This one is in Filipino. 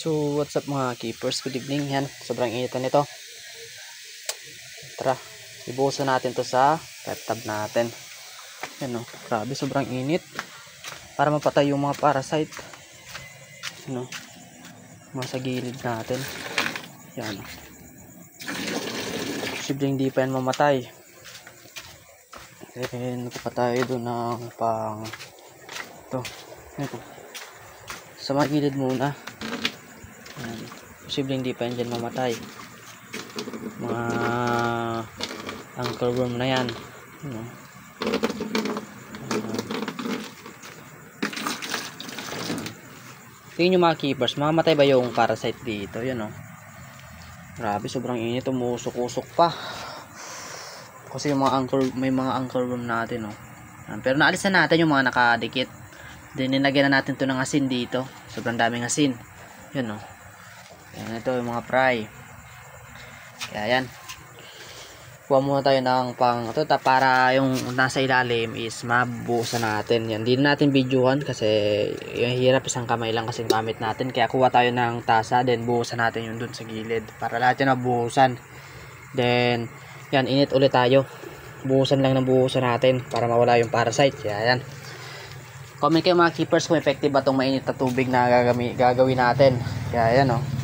So what's up mga keepers, good evening. Yan, sobrang init na nito. Tara, ibuhusan natin to sa pet tub natin. Yan o, grabe sobrang init. Para mapatay yung mga parasite. Yan o, mga sa gilid natin. Yan o, posibleng hindi pa yan mamatay. Then napapatay doon ng pang ito. Yan po, sa mga gilid muna. Yan. Posibleng hindi pa yan dyan mamatay. Mga ankle worm na yan. Ano? Tingin nyo mga keepers, mamamatay ba yung parasite dito? Yan o. Grabe, sobrang init. Umusok-usok pa. Kasi yung mga may mga ankle worm natin o. Pero naalis na natin yung mga nakadikit. Then nilagyan na natin to ng asin dito. Sobrang daming asin. Yan o. Yan, ito yung mga fry. Kaya yan, kuha muna tayo ng pang ito para yung nasa ilalim is mabuhusan natin. Yan, hindi natin videohan kasi yung hirap, isang kamay lang kasi gamit natin. Kaya kuha tayo ng tasa, then buhusan natin yung dun sa gilid para lahat yan nabuhusan. Then yan, init ulit tayo. Buhusan lang ng buhusan natin para mawala yung parasite. Kaya yan, comment kayo mga keepers kung effective ba itong mainit na tubig na gagawin natin. Kaya yan o.